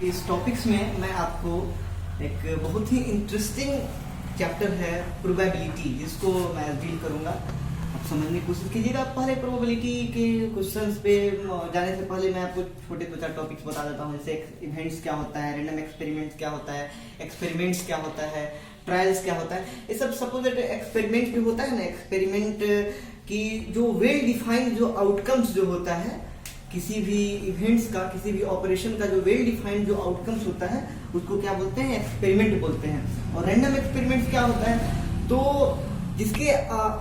इस टॉपिक्स में मैं आपको एक बहुत ही इंटरेस्टिंग चैप्टर है प्रोबेबिलिटी, जिसको मैं डील करूंगा। आप समझने की कोशिश कीजिएगा। पहले प्रोबेबिलिटी के क्वेश्चंस पे जाने से पहले मैं आपको छोटे दो चार टॉपिक्स बता देता हूँ। जैसे इवेंट्स क्या होता है, रैंडम एक्सपेरिमेंट्स क्या होता है, एक्सपेरिमेंट्स क्या होता है, ट्रायल्स क्या होता है। ये सब सपोज एक्सपेरिमेंट जो होता है ना, एक्सपेरिमेंट की जो वेल डिफाइंड जो आउटकम्स जो होता है किसी भी इवेंट्स का, किसी भी ऑपरेशन का जो वेल डिफाइंड जो आउटकम्स होता है उसको क्या बोलते हैं, एक्सपेरिमेंट बोलते हैं। और रैंडम एक्सपेरिमेंट क्या होता है, तो जिसके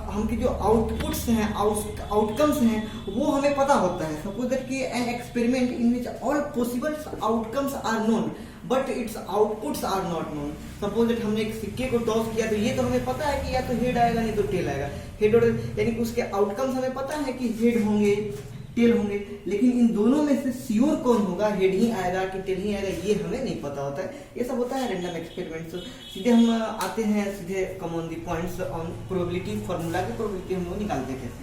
हमके जो आउटपुट्स हैं, आउटकम्स हैं, वो हमें पता होता है। सपोज दैट कि an experiment in which all possible outcomes are known but its outputs are not known. Suppose that हमने एक सिक्के को टॉस किया, तो ये तो हमें पता है कि या तो हेड आएगा नहीं तो टेल आएगा। हेड और यानी कि उसके आउटकम्स हमें पता है कि हेड होंगे, टेल होंगे, लेकिन इन दोनों में से श्योर कौन होगा, हेड ही आएगा कि टेल ही आएगा, ये हमें नहीं पता होता है। ये सब होता है रैंडम एक्सपेरिमेंट्स। सीधे हम आते हैं, सीधे come on the points on probability. Formula की प्रोबेबिलिटी हम लोग निकालते कैसे।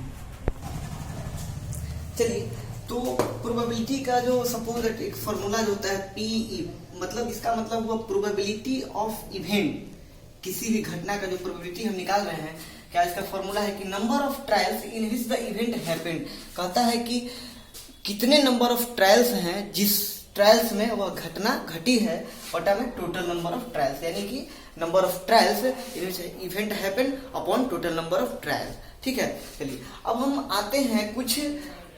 चलिए, तो प्रोबेबिलिटी का जो सपोज एक फार्मूला जो होता है पी, मतलब इसका मतलब हुआ प्रोबेबिलिटी ऑफ इवेंट। किसी भी घटना का जो प्रोबेबिलिटी हम निकाल रहे हैं, क्या इसका फॉर्मूला है कि number of trials in which the event happened. कहता है कि कितने नंबर ऑफ ट्रायल्स हैं जिस ट्रायल्स में वह घटना घटी है, बटा में टोटल नंबर ऑफ ट्रायल्स, यानी कि number of trials in which event happened upon total number of trials. ठीक है, चलिए अब हम आते हैं कुछ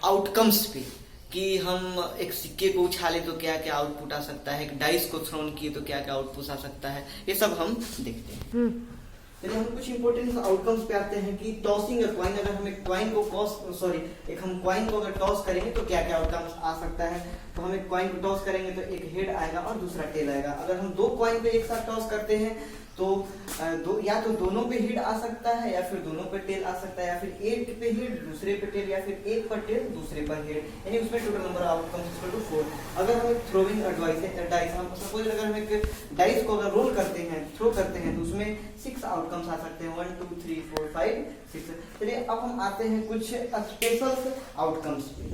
आउटकम्स पे कि हम एक सिक्के को उछाले तो क्या क्या आउटपुट आ सकता है, एक डाइस को थ्रोन किए तो क्या क्या आउटपुट आ सकता है, ये सब हम देखते हैं। चलिए हम कुछ इंपॉर्टेंट आउटकम्स पे आते हैं कि टॉसिंग अ कॉइन। अगर हम एक कॉइन को हम कॉइन को अगर टॉस करेंगे तो क्या क्या आउटकम्स आ सकता है। तो हम एक कॉइन को टॉस करेंगे तो एक हेड आएगा और दूसरा टेल आएगा। अगर हम दो कॉइन पे एक साथ टॉस करते हैं तो या तो दोनों पे हेड आ सकता है, या फिर दोनों पे टेल आ सकता है, या फिर एक पे हेड दूसरे पे टेल, या फिर एक पर टेल दूसरे पर हेड, यानी उसमें total number of outcomes equal to 4। अगर हम थ्रोइंग डाइस, हम सपोज अगर हम एक डाइस को अगर रोल करते हैं, थ्रो करते हैं, तो उसमें 6 आउटकम्स आ सकते हैं, 1 2 3 4 5 6। चलिए अब हम आते हैं कुछ स्पेशल आउटकम्स पे।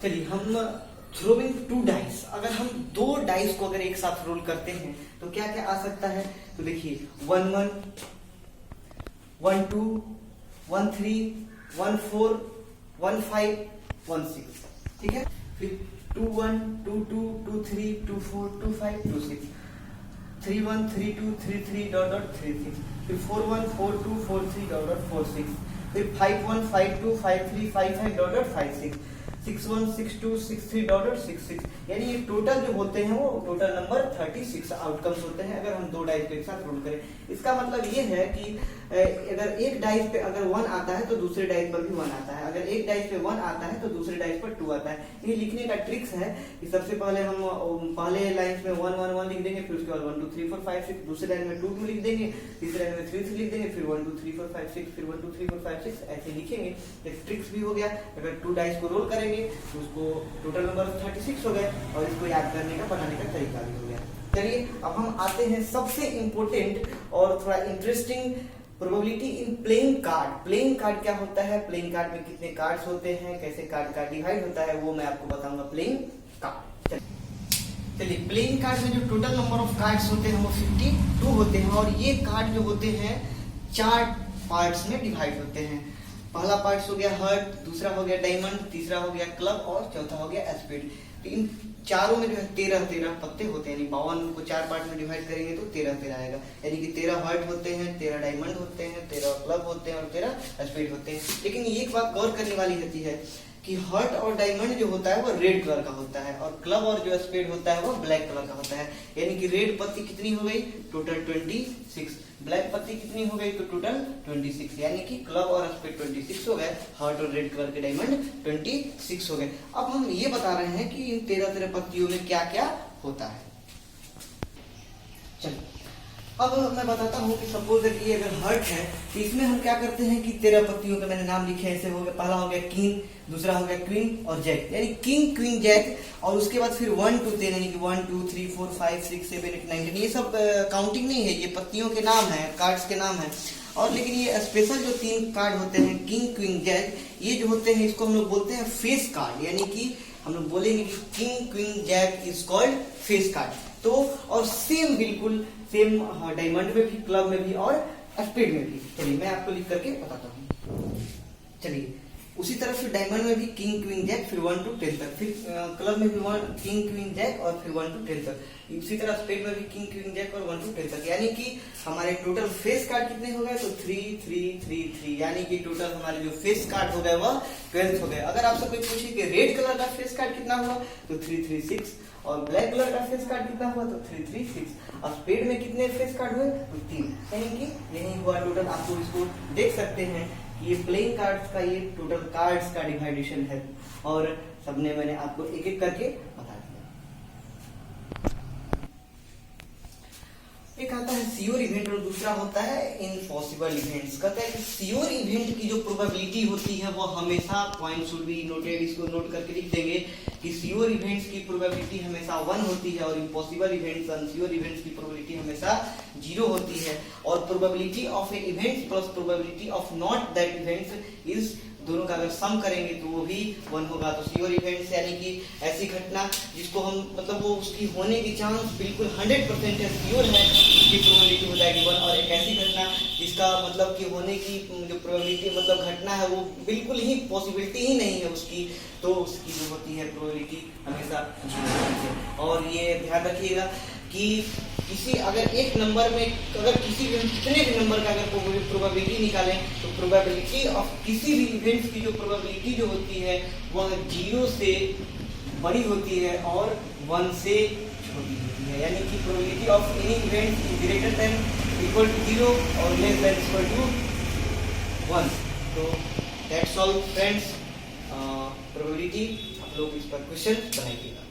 चलिए हम थ्रोइंग 2 डाइस, अगर हम 2 डाइस को अगर एक साथ रोल करते हैं तो क्या क्या आ सकता है। तो देखिए 1 1 1 2 1 3 1 4 1 5 1 6। ठीक है, फिर 2 1 2 2 2 3 2 4 2 5 2 6, 3 1 3 2 3 3 डॉट डॉट 3 6, फिर 4 1 4 2 4 3 डॉट डॉट 4 6, फिर 5 1 5 2 5 3 5 5 डॉट डॉट 5 6, 6 1 6 2 6 3 डॉट डॉट 6 6, यानी ये टोटल जो होते हैं वो टोटल नंबर 36 आउटकम्स होते हैं अगर हम 2 डाइस को एक साथ रोल करें। इसका मतलब ये है कि अगर एक डाइस पे अगर 1 आता है तो दूसरे डाइस पर भी 1 आता है, अगर एक डाइस पे 1 आता है तो दूसरे डाइस पर 2 आता है। ये लिखने का ट्रिक्स है कि सबसे पहले हम पहले लाइन में 1 1 1 लिख देंगे, फिर उसके बाद 1 2 3 4 5 6, दूसरे लाइन में 2 2 लिख देंगे, तीसरे लाइन में 3 3 लिख देंगे, फिर 1 2 3 4 5 6, फिर 1 2 3 4 5 6 ऐसे लिखेंगे। एक ट्रिक्स भी हो गया। अगर 2 डाइस को रोल करेंगे तो उसको टोटल नंबर 36 हो गए, और इसको याद करने का, बनाने का तरीका भी हो गया। चलिए अब हम आते हैं सबसे इंपॉर्टेंट और थोड़ा interesting probability in playing card. Playing card क्या होता है, प्लेइंग कार्ड में कितने कार्ड्स होते हैं, कैसे कार्ड का डिवाइड होता है, वो मैं आपको बताऊंगा। प्लेइंग कार्ड, चलिए प्लेइंग कार्ड में जो टोटल नंबर ऑफ कार्ड्स होते हैं वो 52 होते हैं, और ये कार्ड जो होते हैं 4 पार्ट्स में डिवाइड होते हैं। पहला पार्ट हो गया हार्ट, दूसरा हो गया डायमंड, तीसरा हो गया क्लब, और चौथा हो गया स्पेड। तो इन चारों में जो है 13 पत्ते होते हैं, यानी 52 को 4 पार्ट में डिवाइड करेंगे तो 13 आएगा, यानी कि 13 हार्ट होते हैं, 13 डायमंड होते हैं, 13 क्लब होते हैं, और 13 स्पेड होते हैं। लेकिन एक बात गौर करने वाली होती है कि हार्ट और डायमंड जो होता है वो रेड कलर का होता है, और क्लब और जो स्पेड होता है वो ब्लैक कलर का होता है। यानी कि रेड पत्ती कितनी हो गई, टोटल 26, ब्लैक पत्ती कितनी हो गई, तो टोटल 26, यानी कि क्लब और स्पेड 26 हो गए, हार्ट और रेड कलर के डायमंड 26 हो गए। अब हम ये बता रहे हैं कि इन 13 पत्तियों में क्या क्या होता है। चलिए अब मैं बताता हूँ कि सपोज कि अगर हर्ट है तो इसमें हम क्या करते हैं कि 13 पत्तियों के मैंने नाम लिखे ऐसे हो गए। पहला हो गया किंग, दूसरा हो गया क्वीन और जैक, यानी किंग क्वीन जैक, और उसके बाद फिर 1 to 10, यानी कि 1 2 3 4 5 6 7 8 9 10। ये सब काउंटिंग नहीं है, ये पत्तियों के नाम है, कार्ड्स के नाम है। और लेकिन ये स्पेशल जो 3 कार्ड होते हैं किंग क्वीन जैक, ये जो होते हैं इसको हम लोग बोलते हैं फेस कार्ड, यानी कि हम लोग बोलेंगे कि king queen jack is called face card. तो और सेम बिल्कुल सेम डायमंड में भी, क्लब में भी और स्पेड में भी। चलिए मैं आपको लिख करके बताता हूँ। चलिए उसी तरह से डायमंड में भी किंग क्वीन जैक, फिर 1 to 10 तक, फिर क्लब में भी किंग क्वीन जैक और फिर 1 to 10 तक, उसी तरह स्पेड में भी किंग क्वीन जैक और 1 to 10 तक। यानी कि हमारे टोटल फेस कार्ड कितने हो गए? तो 3 3 3 3, यानी कि टोटल हमारे जो फेस कार्ड हो गए वह 12 हो गए। अगर आपसे कोई पूछे कि रेड कलर का फेस कार्ड कितना हुआ, तो 3 3 6, और ब्लैक कलर का फेस कार्ड कितना हुआ, तो 3 3 6, और स्पेड में कितने फेस कार्ड हुए, तो 3, यानी कि यही हुआ टोटल। आपको इसको देख सकते हैं कि ये प्लेइंग कार्ड्स का ये टोटल कार्ड्स का डिवाइडेशन है, और सबने मैंने आपको एक एक करके बता दिया। एक आता है श्योर इवेंट और दूसरा होता है इम्पॉसिबल इवेंट्स। कहता है कि श्योर इवेंट की जो प्रोबेबिलिटी होती है वो हमेशा, पॉइंट शुड बी नोटेड, इसको नोट करके लिख देंगे कि श्योर इवेंट्स की प्रोबेबिलिटी हमेशा 1 होती है, और इम्पॉसिबल इवेंट्स, अनश्योर इवेंट्स की प्रोबेबिलिटी हमेशा 0 होती है। और probability of A event plus probability of not that events is, दोनों का अगर सम करेंगे तो वो भी 1 होगा। तो श्योर इवेंट्स यानी कि ऐसी घटना जिसको हम मतलब वो उसकी होने की चांस बिल्कुल 100% है, श्योर है, उसकी प्रोबेबिलिटी हो जाएगी 1। और एक ऐसी घटना जिसका मतलब कि होने की जो प्रोबेबिलिटी मतलब घटना है वो बिल्कुल ही पॉसिबिलिटी ही नहीं है उसकी, तो उसकी जो होती है प्रोबेबिलिटी हमेशा 0 होती है। और ये ध्यान रखिएगा कि किसी अगर एक नंबर में अगर किसी भी कितने भी नंबर का अगर प्रोबेबिलिटी निकालें तो प्रोबेबिलिटी ऑफ किसी भी इवेंट्स की जो प्रोबेबिलिटी जो होती है वह 0 से बड़ी होती है और 1 से छोटी होती है। यानी कि probability of any event is greater than equal to 0 और लेस देन इक्वल टू 1। तो दैट्स ऑल फ्रेंड्स, प्रोबेबिलिटी आप लोग इस पर क्वेश्चन बनाइएगा।